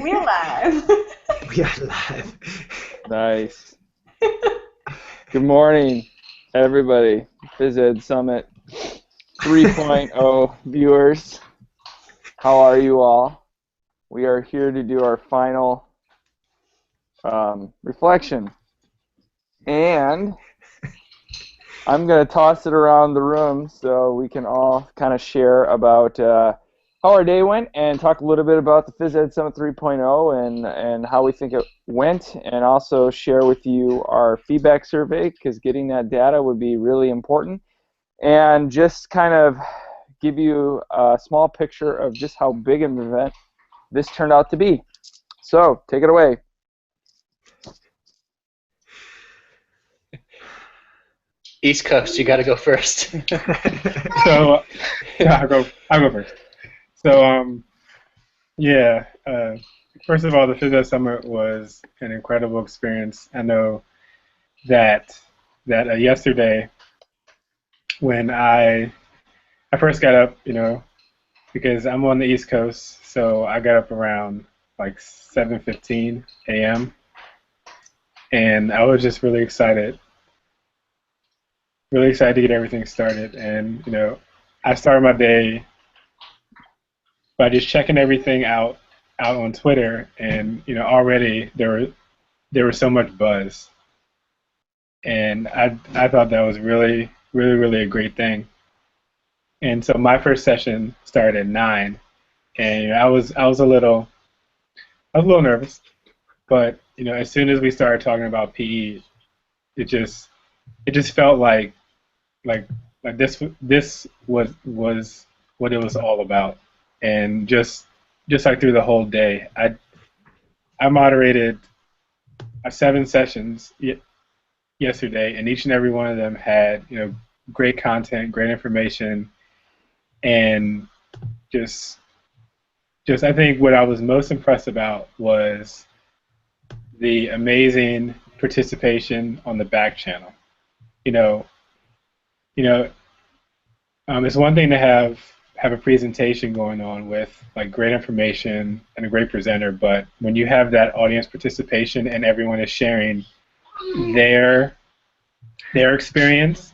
We're live. We are live. Nice. Good morning, everybody. Phys Ed Summit 3.0 viewers. How are you all? We are here to do our final reflection. And I'm going to toss it around the room so we can all kind of share about how our day went and talk a little bit about the Phys Ed Summit 3.0 and how we think it went, and also share with you our feedback survey, because getting that data would be really important, and just kind of give you a small picture of just how big an event this turned out to be. So, take it away. East Coast, you got to go first. So, yeah, I'll go first. So, first of all, the Phys Ed Summit was an incredible experience. I know that yesterday, when I first got up, because I'm on the East Coast, so I got up around like 7:15 a.m. and I was just really excited to get everything started. And I started my day by just checking everything out on Twitter, and already there was so much buzz, and I thought that was really a great thing. And so my first session started at 9, and I was a little nervous, but as soon as we started talking about PE, it just felt like this was what it was all about. And just like through the whole day, I moderated 7 sessions yesterday, and each and every one of them had great content, great information, and just I think what I was most impressed about was the amazing participation on the back channel. It's one thing to have a presentation going on with like great information and a great presenter, but when you have that audience participation and everyone is sharing their experience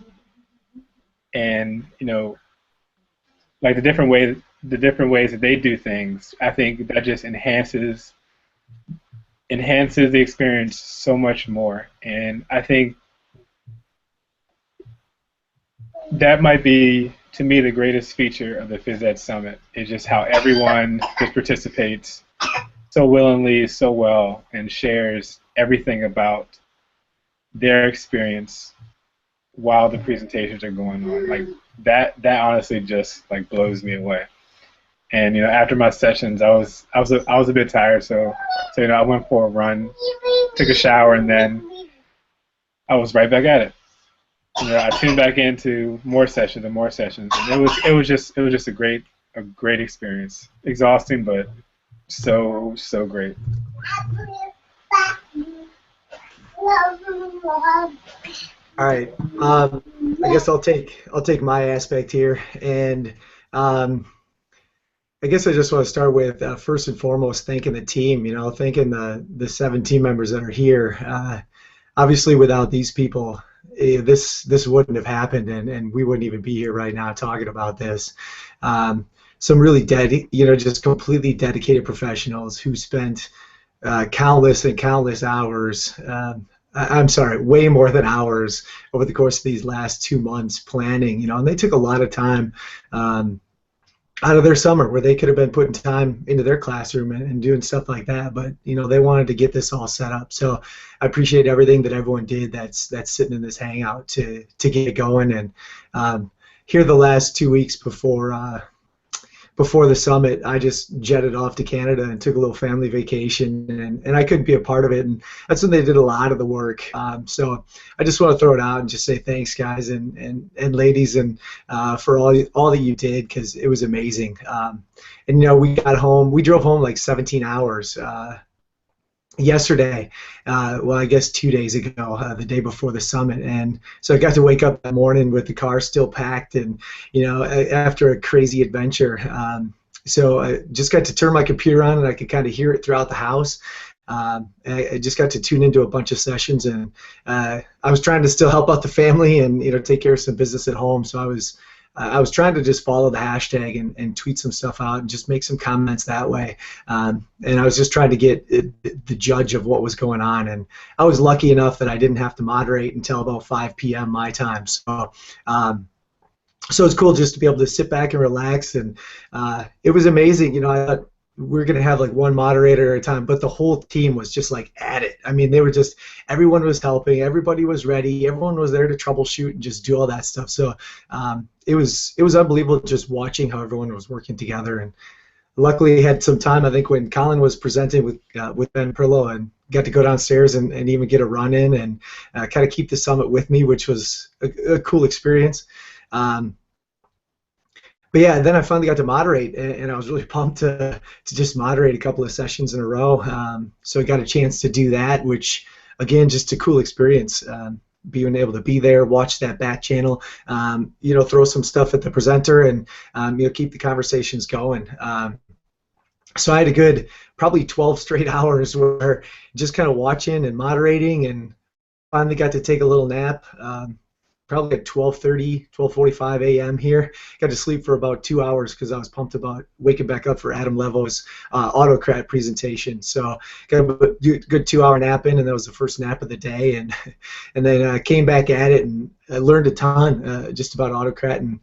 and like the different ways that they do things, I think that just enhances the experience so much more. And I think that might be, to me, the greatest feature of the Phys Ed Summit, is just how everyone just participates so willingly, so well, and shares everything about their experience while the presentations are going on. Like that honestly just like blows me away. And after my sessions, I was a bit tired, so I went for a run, took a shower, and then I was right back at it. I tuned back into more sessions, and it was just a great experience. Exhausting, but so great. All right. I guess I'll take my aspect here, and I guess I just want to start with first and foremost thanking the team. Thanking the 7 team members that are here. Obviously, without these people, this wouldn't have happened, and we wouldn't even be here right now talking about this. Some really just completely dedicated professionals who spent countless and countless hours. I'm sorry, way more than hours over the course of these last 2 months planning. And they took a lot of time out of their summer where they could have been putting time into their classroom and doing stuff like that, but they wanted to get this all set up. So I appreciate everything that everyone did that's sitting in this hangout to get it going. And here the last 2 weeks before the summit, I just jetted off to Canada and took a little family vacation, and I couldn't be a part of it, and that's when they did a lot of the work. So I just want to throw it out and just say thanks, guys and ladies, and for all that you did, because it was amazing. And we drove home like 17 hours yesterday, well, I guess 2 days ago, the day before the summit, and so I got to wake up that morning with the car still packed, and after a crazy adventure, So I just got to turn my computer on, and I could kind of hear it throughout the house. I just got to tune into a bunch of sessions, and I was trying to still help out the family and take care of some business at home. So I was trying to just follow the hashtag and tweet some stuff out and just make some comments that way. And I was just trying to get the judge of what was going on. And I was lucky enough that I didn't have to moderate until about 5 p.m. my time. So it's cool just to be able to sit back and relax. And it was amazing. I thought we're going to have like one moderator at a time, but the whole team was just like at it. I mean, everyone was helping, everybody was ready, everyone was there to troubleshoot and just do all that stuff. So it was unbelievable just watching how everyone was working together. And luckily I had some time, I think, when Collin was presenting with Ben Perlow, and got to go downstairs and even get a run in and kind of keep the summit with me, which was a cool experience. But yeah, then I finally got to moderate, and I was really pumped to just moderate a couple of sessions in a row. So I got a chance to do that, which, again, just a cool experience. Being able to be there, watch that back channel, throw some stuff at the presenter, and keep the conversations going. So I had a good probably 12 straight hours where just kind of watching and moderating, and finally got to take a little nap. Probably at 12:30, 12:45 a.m. here. Got to sleep for about 2 hours because I was pumped about waking back up for Adam Levo's autocrat presentation. So got a good 2-hour nap in, and that was the first nap of the day. And then came back at it, and I learned a ton just about autocrat and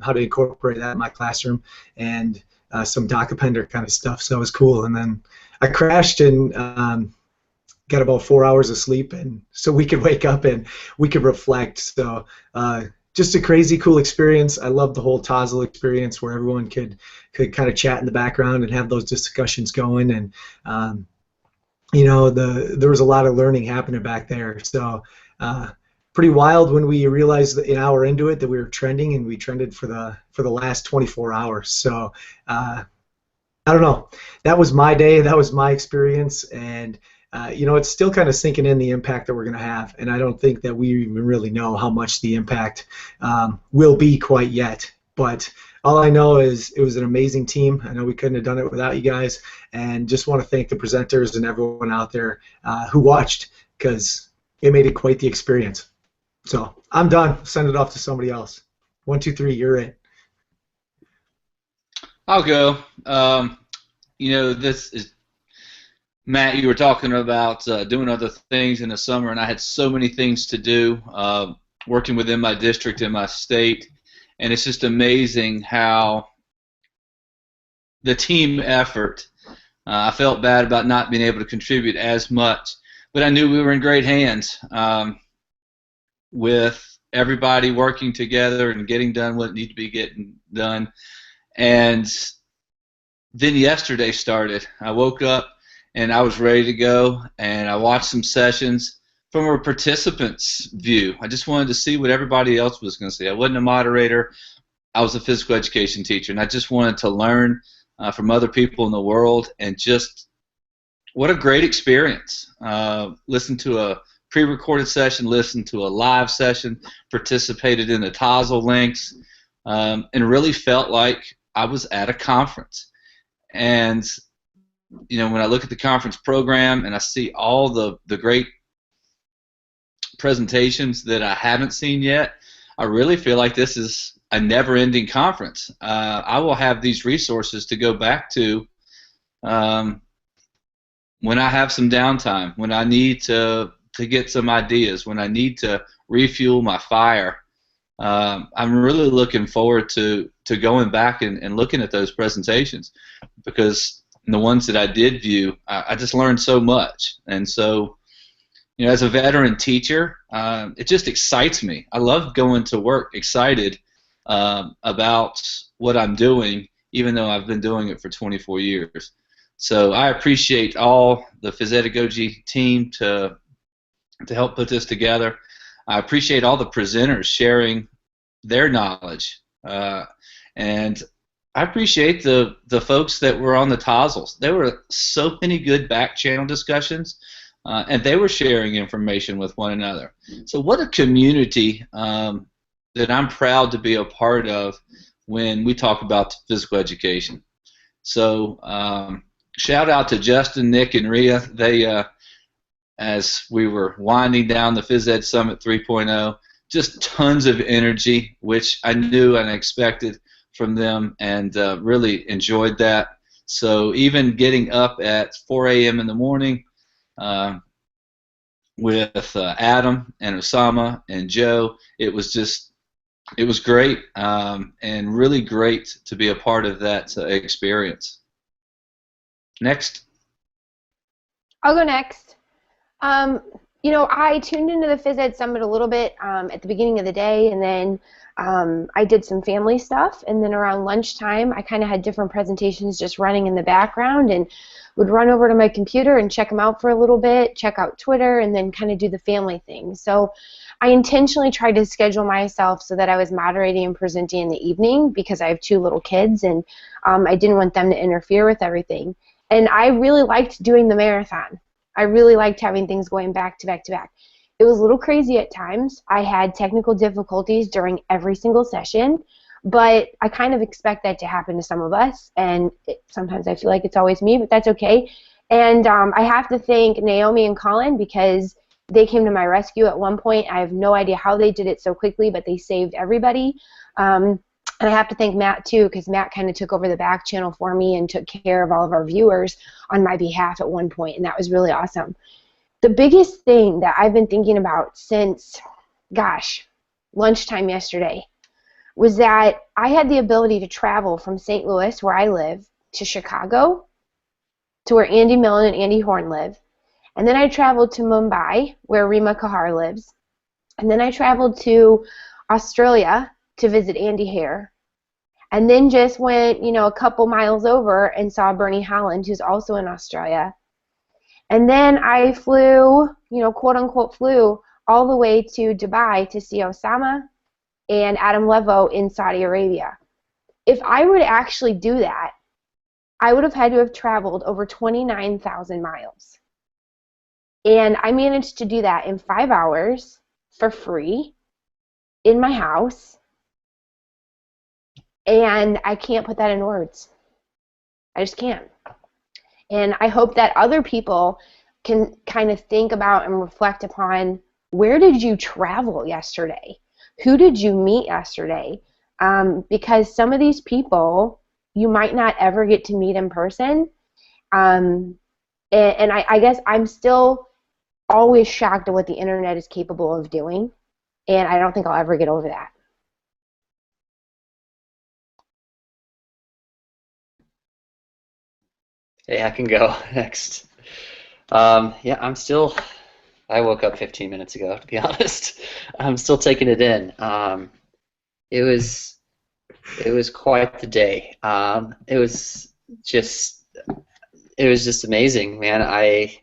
how to incorporate that in my classroom, and some DocuPender kind of stuff. So it was cool. And then I crashed and got about 4 hours of sleep, and so we could wake up and we could reflect. So just a crazy cool experience. I love the whole Tassel experience where everyone could kind of chat in the background and have those discussions going, and there was a lot of learning happening back there. So pretty wild when we realized that an hour into it that we were trending, and we trended for the last 24 hours. So I don't know. That was my day. That was my experience, and it's still kind of sinking in the impact that we're going to have, and I don't think that we even really know how much the impact will be quite yet. But all I know is it was an amazing team. I know we couldn't have done it without you guys, and just want to thank the presenters and everyone out there who watched, because it made it quite the experience. So I'm done. Send it off to somebody else. 1, 2, 3, you're it. I'll go. This is Matt, you were talking about doing other things in the summer, and I had so many things to do, working within my district and my state, and it's just amazing how the team effort, I felt bad about not being able to contribute as much, but I knew we were in great hands with everybody working together and getting done what needed to be getting done. And then yesterday started. I woke up and I was ready to go, and I watched some sessions from a participant's view. I just wanted to see what everybody else was going to see. I wasn't a moderator. I was a physical education teacher, and I just wanted to learn from other people in the world, and just what a great experience. Listen to a pre-recorded session, listen to a live session, participated in the Tassel links, and really felt like I was at a conference. And when I look at the conference program and I see all the great presentations that I haven't seen yet, I really feel like this is a never-ending conference. I will have these resources to go back to when I have some downtime, when I need to get some ideas, when I need to refuel my fire. I'm really looking forward to going back and looking at those presentations, because the ones that I did view, I just learned so much. And so, as a veteran teacher, it just excites me. I love going to work excited about what I'm doing, even though I've been doing it for 24 years. So I appreciate all the Physedagogy team to help put this together. I appreciate all the presenters sharing their knowledge, and I appreciate the folks that were on the Tassels. There were so many good back channel discussions, and they were sharing information with one another. So what a community that I'm proud to be a part of when we talk about physical education. So shout out to Justin, Nick, and Rhea. They, as we were winding down the Phys Ed Summit 3.0, just tons of energy, which I knew and expected from them, and really enjoyed that. So even getting up at 4 a.m. in the morning with Adam and Osama and Joe, it was great, and really great to be a part of that experience. Next. I'll go next. You know, I tuned into the Phys Ed Summit a little bit at the beginning of the day, and then I did some family stuff, and then around lunchtime I kind of had different presentations just running in the background, and would run over to my computer and check them out for a little bit, check out Twitter, and then kind of do the family thing. So I intentionally tried to schedule myself so that I was moderating and presenting in the evening because I have 2 little kids, and I didn't want them to interfere with everything. And I really liked doing the marathon. I really liked having things going back to back to back. It was a little crazy at times. I had technical difficulties during every single session, but I kind of expect that to happen to some of us, and sometimes I feel like it's always me, but that's okay. And I have to thank Naomi and Collin because they came to my rescue at one point. I have no idea how they did it so quickly, but they saved everybody. And I have to thank Matt, too, because Matt kind of took over the back channel for me and took care of all of our viewers on my behalf at one point, and that was really awesome. The biggest thing that I've been thinking about since, gosh, lunchtime yesterday was that I had the ability to travel from St. Louis, where I live, to Chicago, to where Andy Millen and Andy Horn live, and then I traveled to Mumbai, where Rima Kahar lives, and then I traveled to Australia to visit Andy Hare, and then just went, you know, a couple miles over and saw Bernie Holland, who's also in Australia. And then I flew, you know, quote unquote flew all the way to Dubai to see Osama and Adam Levo in Saudi Arabia. If I were to actually do that, I would have had to have traveled over 29,000 miles. And I managed to do that in 5 hours for free in my house. And I can't put that in words. I just can't. And I hope that other people can kind of think about and reflect upon, where did you travel yesterday? Who did you meet yesterday? Because some of these people you might not ever get to meet in person. And I guess I'm still always shocked at what the internet is capable of doing. And I don't think I'll ever get over that. Hey, I can go next. Yeah, I woke up 15 minutes ago, to be honest. I'm still taking it in. It was quite the day. It was just amazing, man. I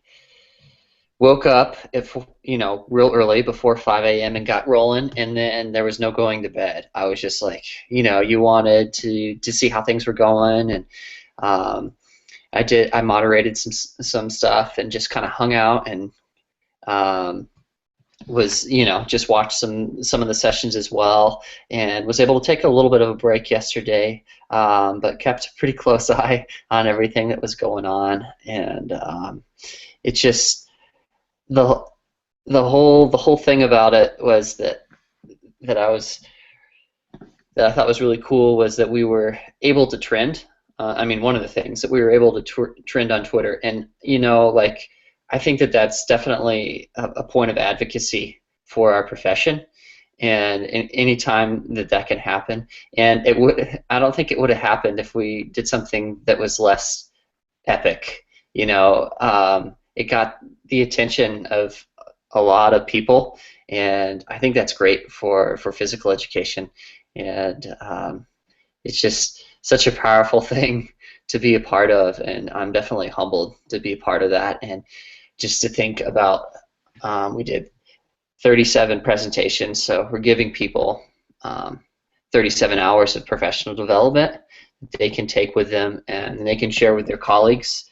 woke up real early before 5 a.m. and got rolling, and then there was no going to bed. I was just like, you wanted to see how things were going, and I moderated some stuff and just kind of hung out and was just watched some of the sessions as well, and was able to take a little bit of a break yesterday, but kept a pretty close eye on everything that was going on, and it just the whole thing about it was that I thought was really cool was that we were able to trend. One of the things that we were able to trend on Twitter, and I think that that's definitely a point of advocacy for our profession, and any time that can happen, and I don't think it would have happened if we did something that was less epic. It got the attention of a lot of people, and I think that's great for physical education, and it's just such a powerful thing to be a part of, and I'm definitely humbled to be a part of that. And just to think about, we did 37 presentations, so we're giving people 37 hours of professional development that they can take with them and they can share with their colleagues.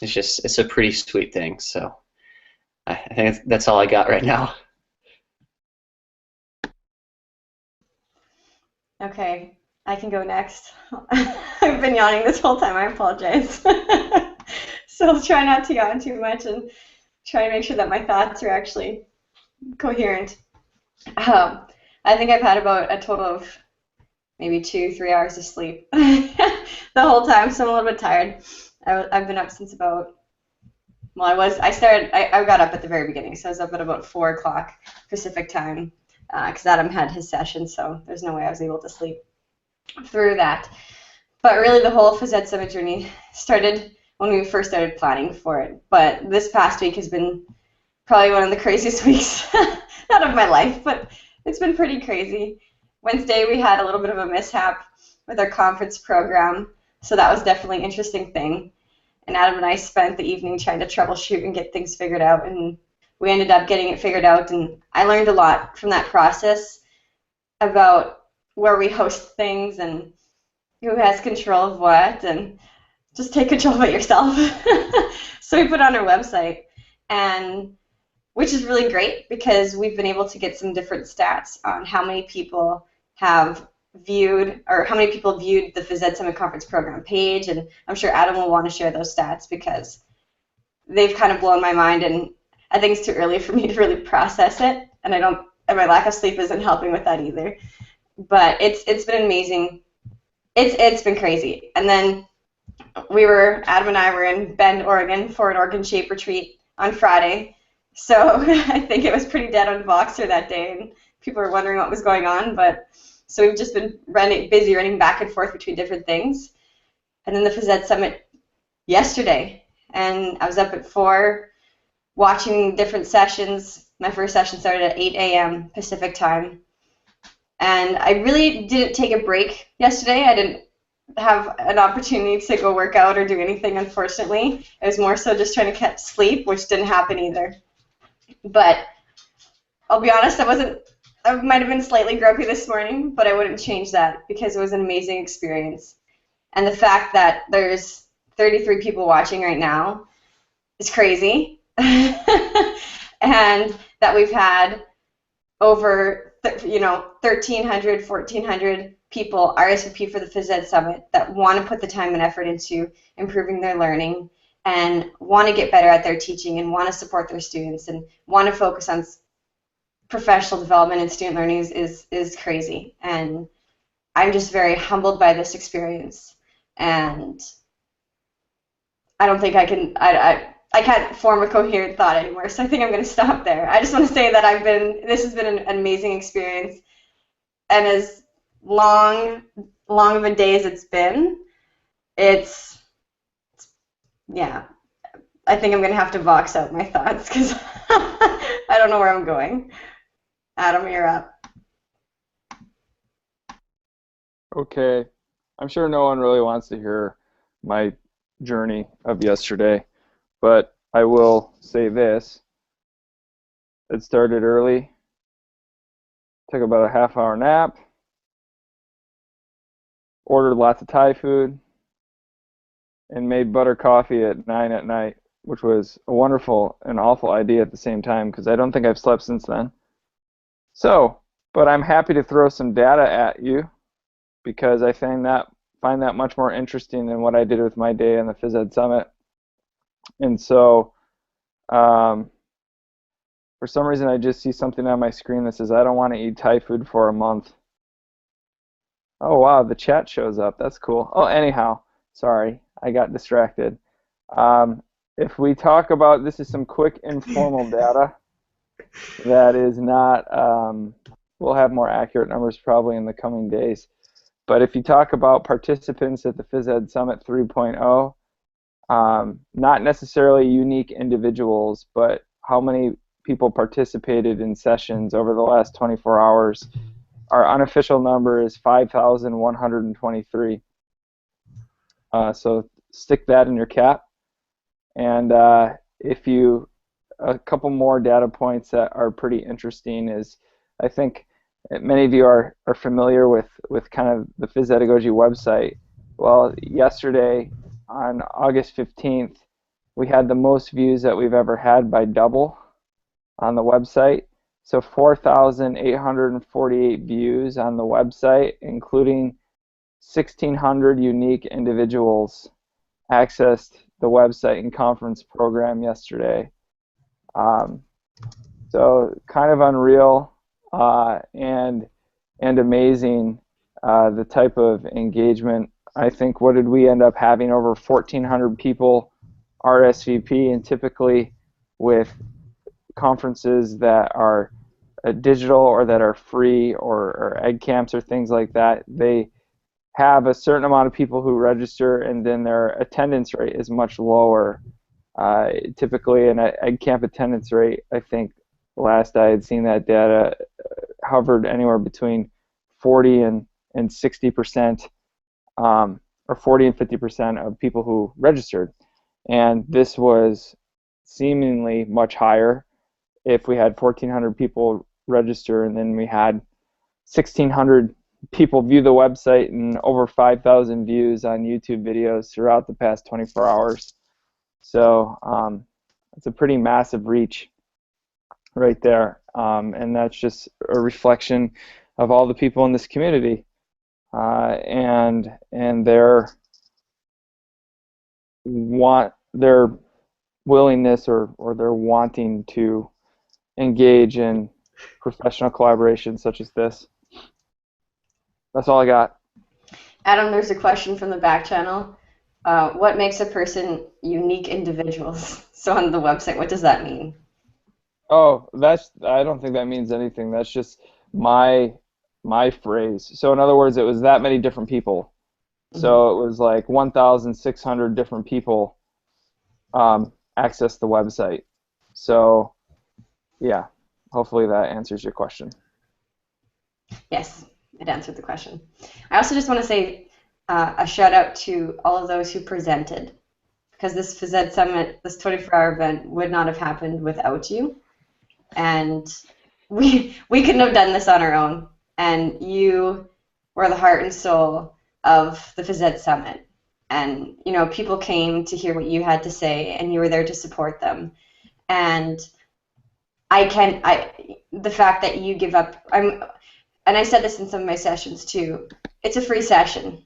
It's a pretty sweet thing. So I think that's all I got right now. Okay. I can go next. I've been yawning this whole time. I apologize. So I'll try not to yawn too much and try to make sure that my thoughts are actually coherent. I think I've had about a total of maybe 2-3 hours of sleep the whole time, so I'm a little bit tired. I've been up since about, well, I got up at the very beginning, so I was up at about 4 o'clock Pacific time, because Adam had his session, so there's no way I was able to sleep through that. But really the whole Phys Ed Summit journey started when we first started planning for it. But this past week has been probably one of the craziest weeks, not of my life, but it's been pretty crazy. Wednesday we had a little bit of a mishap with our conference program, so that was definitely an interesting thing. And Adam and I spent the evening trying to troubleshoot and get things figured out, and we ended up getting it figured out, and I learned a lot from that process about where we host things and who has control of what, and just take control of it yourself. So we put it on our website, and which is really great because we've been able to get some different stats on how many people have viewed, or how many people viewed the Phys Ed Summit Conference Program page, and I'm sure Adam will want to share those stats because they've kind of blown my mind, and I think it's too early for me to really process it, and my lack of sleep isn't helping with that either. But it's been amazing. It's been crazy. And then Adam and I were in Bend, Oregon for an Organ Shape retreat on Friday. So I think it was pretty dead on Voxer that day, and people were wondering what was going on. But so we've just been busy running back and forth between different things. And then the Phys Ed Summit yesterday, and I was up at 4 watching different sessions. My first session started at 8 a.m. Pacific time. And I really didn't take a break yesterday. I didn't have an opportunity to go work out or do anything, unfortunately. It was more so just trying to catch sleep, which didn't happen either. But I'll be honest, I might have been slightly grumpy this morning, but I wouldn't change that because it was an amazing experience. And the fact that there's 33 people watching right now is crazy. And that we've had over 1,300, 1,400 people RSVP for the Phys Ed Summit that want to put the time and effort into improving their learning and want to get better at their teaching and want to support their students and want to focus on professional development and student learning is crazy. And I'm just very humbled by this experience. And I don't think I can't form a coherent thought anymore, so I think I'm going to stop there. I just want to say that this has been an amazing experience, and as long of a day as it's been, yeah, I think I'm going to have to box out my thoughts because I don't know where I'm going. Adam, you're up. Okay. I'm sure no one really wants to hear my journey of yesterday, but I will say this. It started early, took about a half-hour nap, ordered lots of Thai food, and made butter coffee at 9 at night, which was a wonderful and awful idea at the same time because I don't think I've slept since then. So, but I'm happy to throw some data at you because I find that much more interesting than what I did with my day on the Phys Ed Summit. And so, for some reason, I just see something on my screen that says I don't want to eat Thai food for a month. Oh wow, the chat shows up. That's cool. Oh, anyhow, sorry, I got distracted. If we talk about, this is some quick informal data that is not, we'll have more accurate numbers probably in the coming days. But if you talk about participants at the Phys Ed Summit 3.0, not necessarily unique individuals, but how many people participated in sessions over the last 24 hours, our unofficial number is 5,123. So stick that in your cap. And a couple more data points that are pretty interesting is, I think many of you are familiar with kind of the Phys-Edagogy website. Well, yesterday on August 15th, we had the most views that we've ever had by double on the website. So 4,848 views on the website, including 1,600 unique individuals accessed the website and conference program yesterday. So kind of unreal and amazing, the type of engagement. I think, what did we end up having? Over 1,400 people RSVP, and typically with conferences that are digital or that are free or ed camps or things like that, they have a certain amount of people who register, and then their attendance rate is much lower. Typically an ed camp attendance rate, I think last I had seen that data, hovered anywhere between 40 and 60%, or 40 and 50% of people who registered. And this was seemingly much higher if we had 1,400 people register, and then we had 1,600 people view the website and over 5,000 views on YouTube videos throughout the past 24 hours. So it's a pretty massive reach right there, and that's just a reflection of all the people in this community and their willingness or their wanting to engage in professional collaboration such as this. That's all I got. Adam, there's a question from the back channel. What makes a person unique individuals? So on the website, what does that mean? Oh, I don't think that means anything. That's just my phrase. So in other words, it was that many different people. So it was like 1,600 different people access the website. So yeah, hopefully that answers your question. Yes, it answered the question. I also just want to say a shout out to all of those who presented, because this Phys Ed Summit, this 24-hour event, would not have happened without you. And we couldn't have done this on our own. And you were the heart and soul of the Phys Ed Summit. And, you know, people came to hear what you had to say, and you were there to support them. And the fact that you give up, and I said this in some of my sessions too, it's a free session,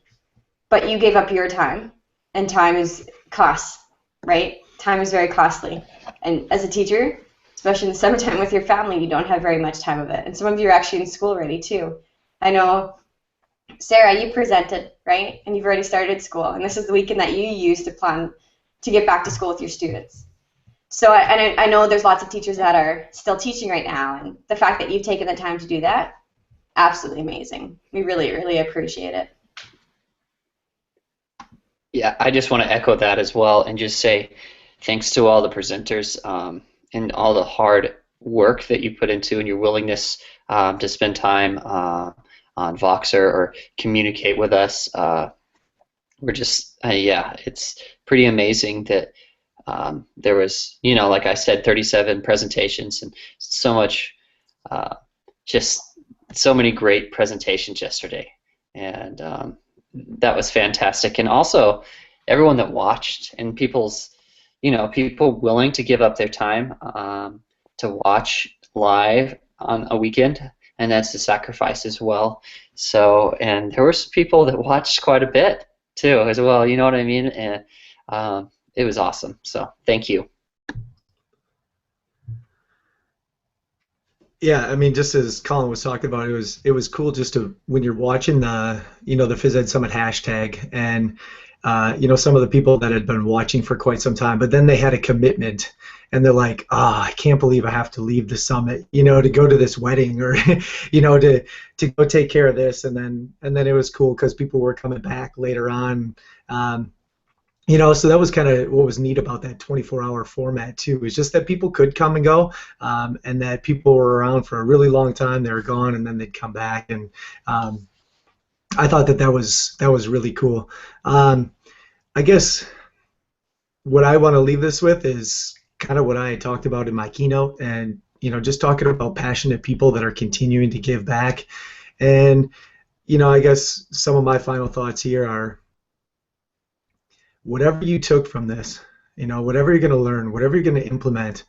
but you gave up your time, and time is cost, right? Time is very costly. And as a teacher, especially in the summertime with your family, you don't have very much time of it. And some of you are actually in school already too. I know, Sarah, you presented, right? And you've already started school, and this is the weekend that you use to plan to get back to school with your students. So I know there's lots of teachers that are still teaching right now, and the fact that you've taken the time to do that, absolutely amazing. We really, really appreciate it. Yeah, I just want to echo that as well and just say thanks to all the presenters and all the hard work that you put into and your willingness to spend time on Voxer or communicate with us. We're just, yeah, it's pretty amazing that there was, you know, like I said, 37 presentations and so much, just so many great presentations yesterday. And that was fantastic. And also everyone that watched and people's, you know, people willing to give up their time to watch live on a weekend, and that's the sacrifice as well. So, and there were some people that watched quite a bit too as well, you know what I mean? And it was awesome. So thank you. Yeah, I mean, just as Collin was talking about, it was cool just to, when you're watching the, you know, the Phys Ed Summit hashtag, and you know, some of the people that had been watching for quite some time, but then they had a commitment, and they're like, I can't believe I have to leave the summit, you know, to go to this wedding, or you know, to go take care of this, and then it was cool because people were coming back later on. You know, so that was kind of what was neat about that 24-hour format too, is just that people could come and go, and that people were around for a really long time. They were gone, and then they'd come back, and I thought that was really cool. I guess what I want to leave this with is kind of what I talked about in my keynote, and you know, just talking about passionate people that are continuing to give back. And you know, I guess some of my final thoughts here are, whatever you took from this, you know, whatever you're going to learn, whatever you're going to implement,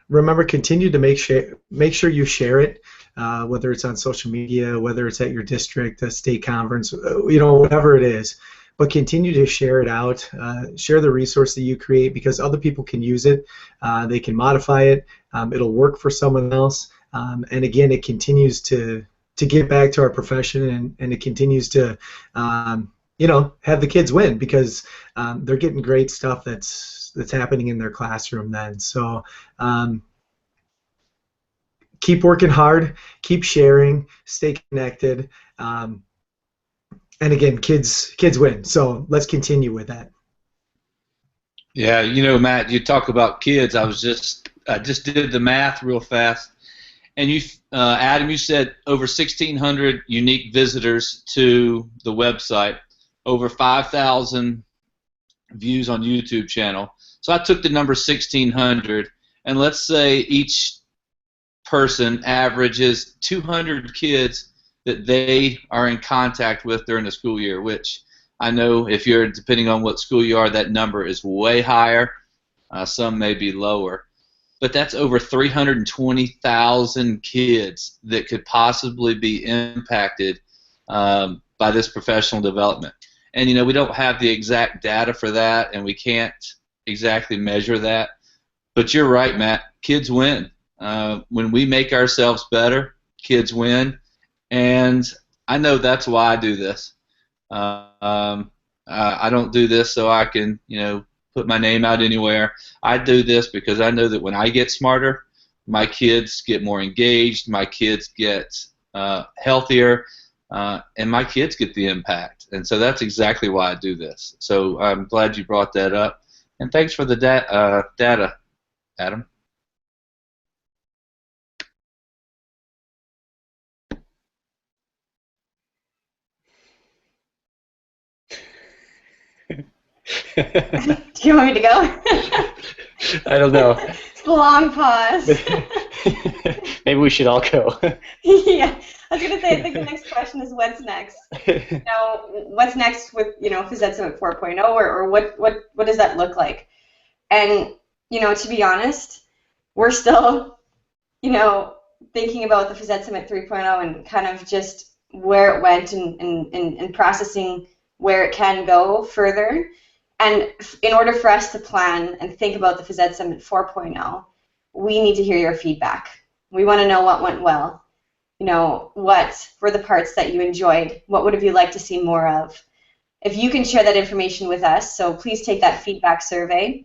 remember, continue to make sure you share it, whether it's on social media, whether it's at your district, a state conference, whatever it is. But continue to share it out. Share the resource that you create, because other people can use it. They can modify it. It'll work for someone else. And again, it continues to give back to our profession, and it continues to have the kids win, because they're getting great stuff that's happening in their classroom then. So keep working hard, keep sharing, stay connected, and again, kids win. So let's continue with that. Yeah, Matt, you talk about kids. I just did the math real fast, and Adam, you said over 1,600 unique visitors to the website, over 5,000 views on YouTube channel. So I took the number 1,600, and let's say each person averages 200 kids that they are in contact with during the school year, which I know if you're, depending on what school you are, that number is way higher. Some may be lower. But that's over 320,000 kids that could possibly be impacted by this professional development. And, we don't have the exact data for that, and we can't exactly measure that. But you're right, Matt. Kids win. When we make ourselves better, kids win. And I know that's why I do this. I don't do this so I can, put my name out anywhere. I do this because I know that when I get smarter, my kids get more engaged, my kids get healthier, and my kids get the impact. And so that's exactly why I do this. So I'm glad you brought that up. And thanks for the data, Adam. Do you want me to go? I don't know. It's a long pause. Maybe we should all go. Yeah, I was gonna say, I think the next question is what's next. What's next with Phys Ed Summit 4.0, or what does that look like? And to be honest, we're still thinking about the Phys Ed Summit 3.0 and kind of just where it went and processing where it can go further. And in order for us to plan and think about the Phys Ed Summit 4.0, we need to hear your feedback. We want to know what went well. What were the parts that you enjoyed? What would you like to see more of? If you can share that information with us, so please take that feedback survey.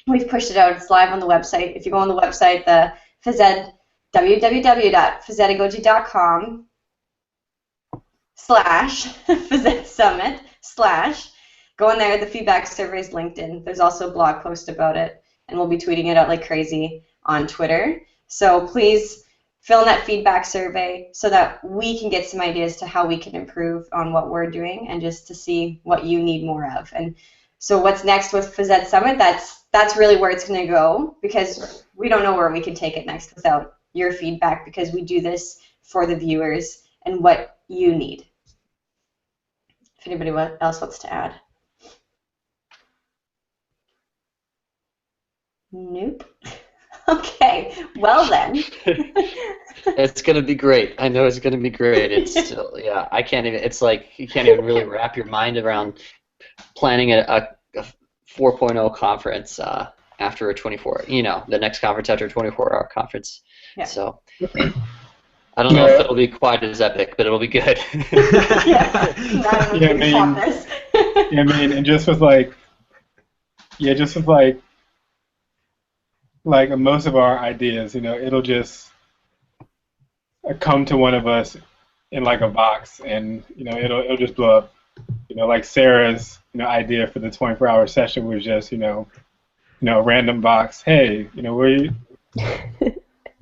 We've pushed it out. It's live on the website. If you go on the website, the Phys Ed, www.physedagogy.com/Phys Ed Summit / go in there. The feedback survey is linked in. There's also a blog post about it, and we'll be tweeting it out like crazy on Twitter. So please fill in that feedback survey so that we can get some ideas to how we can improve on what we're doing, and just to see what you need more of. And so what's next with Phys Ed Summit? That's really where it's going to go, because we don't know where we can take it next without your feedback, because we do this for the viewers and what you need. If anybody else wants to add. Nope. Okay. Well then. It's gonna be great. I know it's gonna be great. It's still, yeah. I can't even. It's like you can't even really wrap your mind around planning a 4.0 conference after a 24. The next conference after a 24-hour conference. Yeah. So I don't know if it'll be quite as epic, but it'll be good. And just with like most of our ideas, it'll just come to one of us in like a box, and it'll just blow up. Like Sarah's idea for the 24-hour session was just a random box. Hey, where you?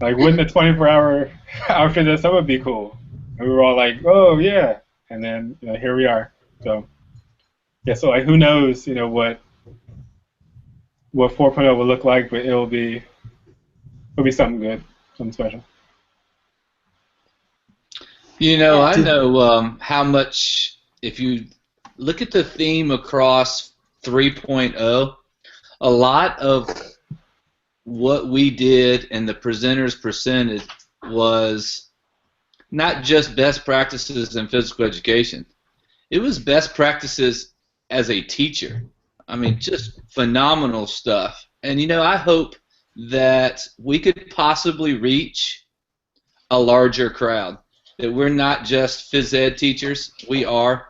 Like, wouldn't a 24-hour after this that would be cool? And we were all like, oh yeah, and then here we are. So yeah, so like who knows what 4.0 will look like, but it'll be something good, something special. I know how much, if you look at the theme across 3.0, a lot of what we did and the presenters presented was not just best practices in physical education. It was best practices as a teacher. I mean, just phenomenal stuff. And, you know, I hope that we could possibly reach a larger crowd, that we're not just phys ed teachers, we are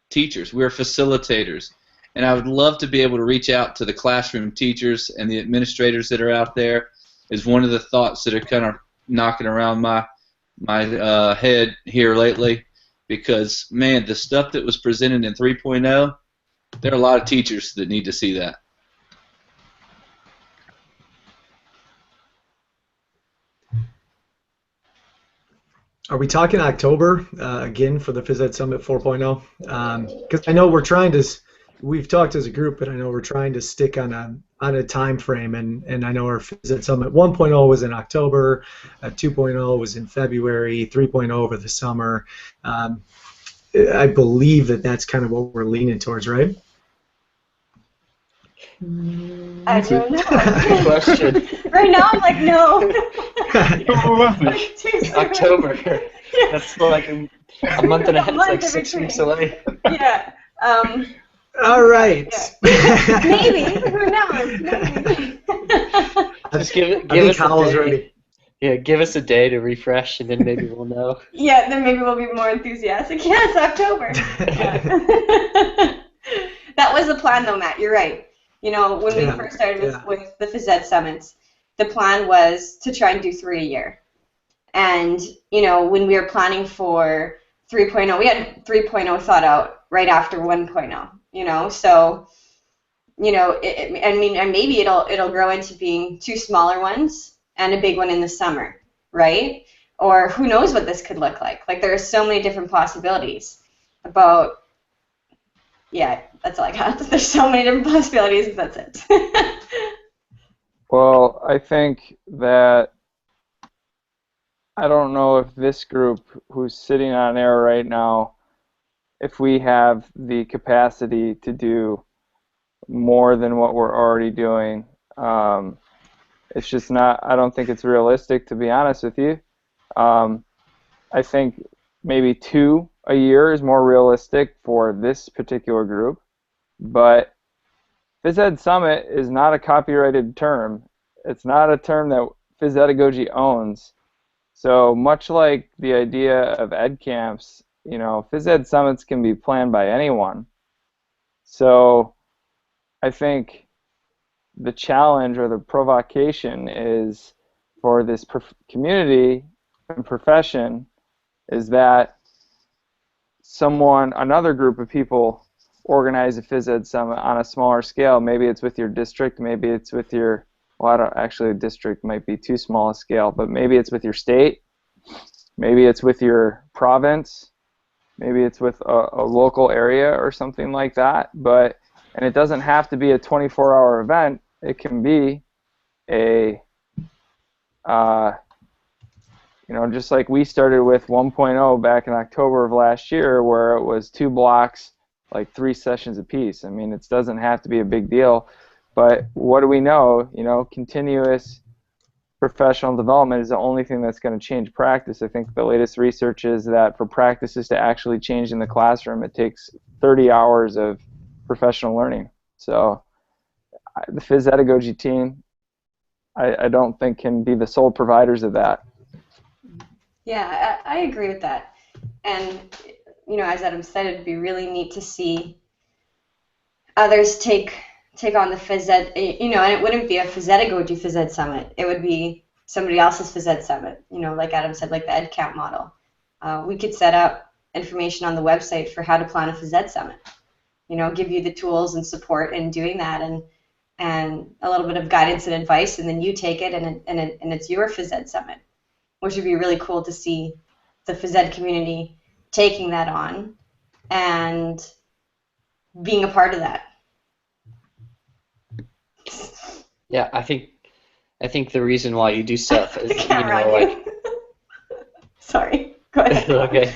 teachers, we're facilitators. And I would love to be able to reach out to the classroom teachers and the administrators that are out there, is one of the thoughts that are kind of knocking around my head here lately, because, man, the stuff that was presented in 3.0, there are a lot of teachers that need to see that. Are we talking October again for the Phys Ed Summit 4.0? Because I know we've talked as a group, but I know we're trying to stick on a time frame, and I know our Phys Ed Summit 1.0 was in October, 2.0 was in February, 3.0 over the summer. I believe that's kind of what we're leaning towards, right? I don't know. Good question. Right now, I'm like, no. October. That's like a month and a half. It's like 6 weeks away. Yeah. All right. Yeah. Maybe. Who knows? Maybe. Just give I think us Howell's a day. ready. Yeah, give us a day to refresh, and then maybe we'll know. Yeah, then maybe we'll be more enthusiastic. Yeah, it's October. Yeah. That was the plan, though, Matt. You're right. You know, when we first started with the Phys Ed Summits, the plan was to try and do 3 a year. And, you know, when we were planning for 3.0, we had 3.0 thought out right after 1.0, you know. So, you know, and maybe it'll grow into being 2 smaller ones and a big one in the summer, right? Or who knows what this could look like. Like, there are so many different possibilities about, yeah, that's all I got. There's so many different possibilities, that's it. Well, I think that I don't know if this group who's sitting on air right now, if we have the capacity to do more than what we're already doing. It's just not, I don't think it's realistic, to be honest with you. I think maybe 2 a year is more realistic for this particular group, but Phys Ed Summit is not a copyrighted term. It's not a term that Phys Edagogy owns. So much like the idea of ed camps, you know, Phys Ed Summits can be planned by anyone. So I think the challenge or the provocation is for this community and profession is that another group of people organize a Phys Ed Summit on a smaller scale. Maybe it's with your district, maybe it's with your, well, actually a district might be too small a scale, but maybe it's with your state, maybe it's with your province, maybe it's with a local area or something like that. And it doesn't have to be a 24-hour event. It can be a, you know, just like we started with 1.0 back in October of last year, where it was 2 blocks, like 3 sessions apiece. I mean, it doesn't have to be a big deal, but what do we know? You know, continuous professional development is the only thing that's going to change practice. I think the latest research is that for practices to actually change in the classroom, it takes 30 hours of professional learning. So the Phys Edagogy team, I don't think can be the sole providers of that. Yeah, I agree with that. And, you know, as Adam said, it'd be really neat to see others take on the Phys Ed, you know, and it wouldn't be a Phys Edagogy Phys Ed Summit. It would be somebody else's Phys Ed Summit, you know, like Adam said, like the Ed Camp model. We could set up information on the website for how to plan a Phys Ed Summit. You know, give you the tools and support in doing that, and a little bit of guidance and advice, and then you take it, and it's your Phys Ed Summit, which would be really cool to see the Phys Ed community taking that on and being a part of that. Yeah, I think the reason why you do stuff is, you know, like. Sorry, go ahead. Okay.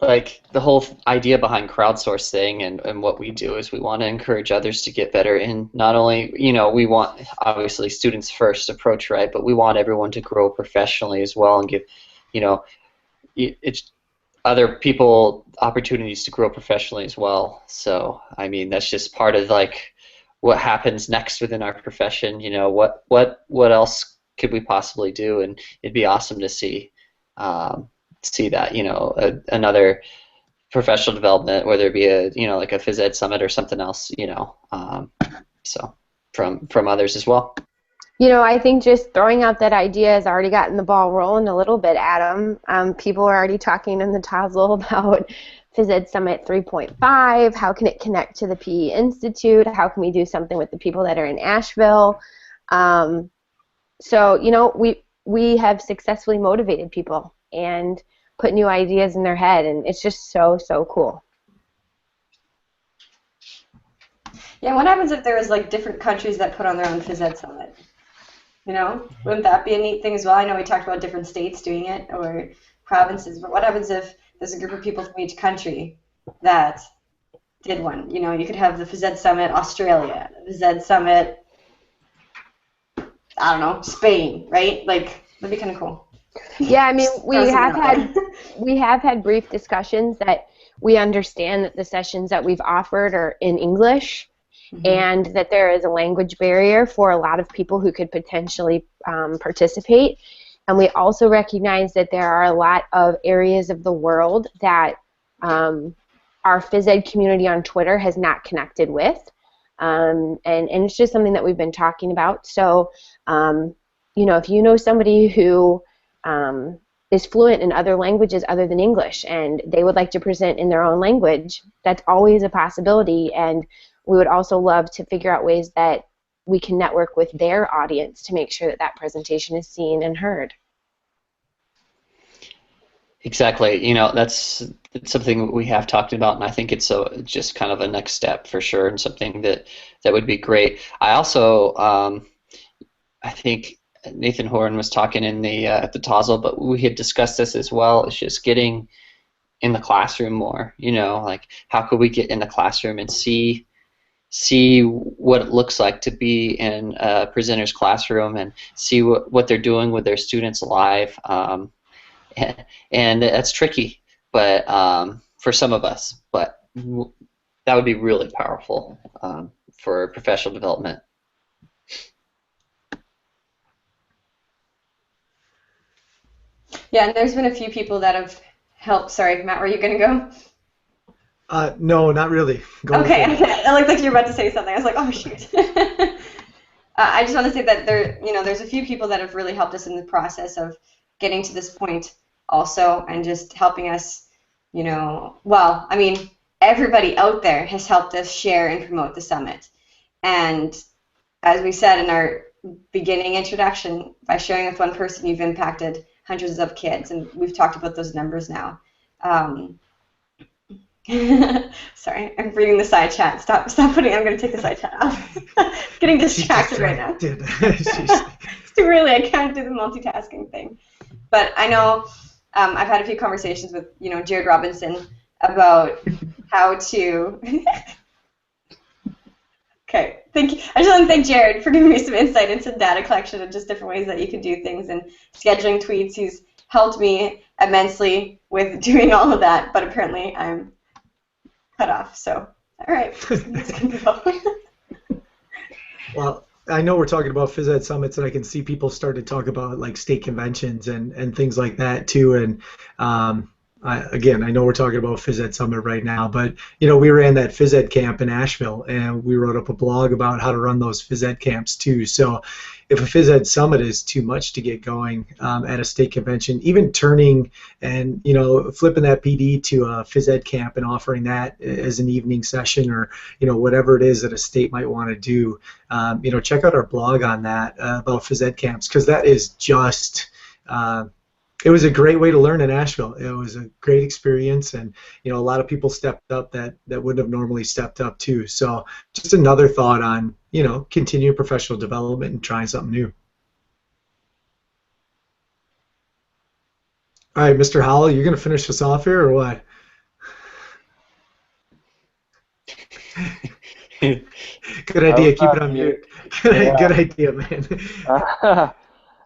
like the whole idea behind crowdsourcing and what we do is we want to encourage others to get better in not only, we want obviously students first approach, right, but we want everyone to grow professionally as well and give, it's other people opportunities to grow professionally as well. So I mean that's just part of like what happens next within our profession. What else could we possibly do? And it'd be awesome to see that another professional development, whether it be like a phys ed summit or something else. So from others as well. I think just throwing out that idea has already gotten the ball rolling a little bit, Adam. People are already talking in the Tassel about Phys Ed Summit 3.5. How can it connect to the PE Institute? How can we do something with the people that are in Asheville? So, we have successfully motivated people and put new ideas in their head, and it's just so, so cool. Yeah, what happens if there was like different countries that put on their own Phys Ed Summit? Wouldn't that be a neat thing as well? I know we talked about different states doing it or provinces, but what happens if there's a group of people from each country that did one? You could have the Phys Ed Summit Australia, the Phys Ed Summit, I don't know, Spain, right? Like, that'd be kind of cool. Yeah, I mean, we have had brief discussions that we understand that the sessions that we've offered are in English. Mm-hmm. And that there is a language barrier for a lot of people who could potentially participate. And we also recognize that there are a lot of areas of the world that our phys ed community on Twitter has not connected with. And it's just something that we've been talking about. So, if you know somebody who is fluent in other languages other than English and they would like to present in their own language, that's always a possibility. And we would also love to figure out ways that we can network with their audience to make sure that that presentation is seen and heard. Exactly. That's something we have talked about, and I think it's just kind of a next step for sure, and something that would be great. I also, I think Nathan Horan was talking in the at the Tassel, but we had discussed this as well. It's just getting in the classroom more. Like how could we get in the classroom and see what it looks like to be in a presenter's classroom and see what they're doing with their students live. And that's tricky, but for some of us, but that would be really powerful for professional development. Yeah, and there's been a few people that have helped. Sorry, Matt, were you going to go? No, not really. Okay. I looked like you were about to say something. I was like, oh shoot. I just want to say that there's a few people that have really helped us in the process of getting to this point also, and just helping us, well, I mean, everybody out there has helped us share and promote the summit. And as we said in our beginning introduction, by sharing with one person, you've impacted hundreds of kids, and we've talked about those numbers now. Sorry, I'm reading the side chat. Stop putting. I'm going to take the side chat off. Getting distracted right now. It's too early. I can't do the multitasking thing. But I know I've had a few conversations with Jared Robinson about how to. Okay, thank you. I just want to thank Jared for giving me some insight into data collection and just different ways that you can do things and scheduling tweets. He's helped me immensely with doing all of that, but apparently I'm cut off. So, all right, let's go. Well, I know we're talking about phys ed summits, and I can see people start to talk about like state conventions and things like that too. And I know we're talking about Phys Ed Summit right now, but we ran that Phys Ed camp in Asheville, and we wrote up a blog about how to run those Phys Ed camps too. So if a Phys Ed Summit is too much to get going at a state convention, even turning and flipping that PD to a Phys Ed camp and offering that as an evening session, or whatever it is that a state might want to do, check out our blog on that about Phys Ed camps, because that is just it was a great way to learn in Asheville. It was a great experience, and a lot of people stepped up that wouldn't have normally stepped up too. So just another thought on continuing professional development and trying something new. All right, Mr. Howell, you're going to finish us off here or what? Good idea. Keep it on mute. Good idea, man.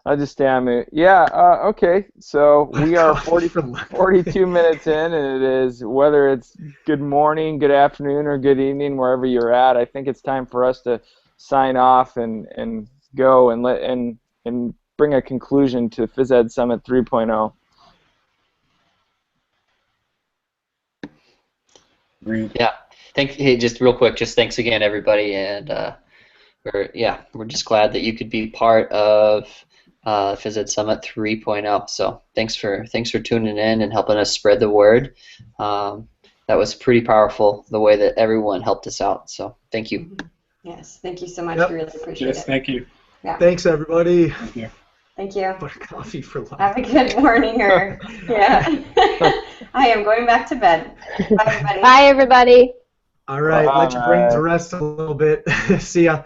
I'll just stay on mute. Yeah, okay. So we are 42 minutes in, and it is, whether it's good morning, good afternoon, or good evening, wherever you're at, I think it's time for us to sign off and go and bring a conclusion to Phys Ed Summit 3.0. Yeah. Hey, just real quick, just thanks again, everybody, and we're just glad that you could be part of Phys Ed Summit 3.0. So thanks for tuning in and helping us spread the word. That was pretty powerful, the way that everyone helped us out. So thank you. Yes, thank you so much. Yep. We really appreciate it. Yes, thank you. Yeah. Thanks, everybody. Thank you. Thank you. Butter coffee for life. Have a good morning, or yeah. I am going back to bed. Bye, everybody. Bye, everybody. All right, let your brains rest a little bit. See ya.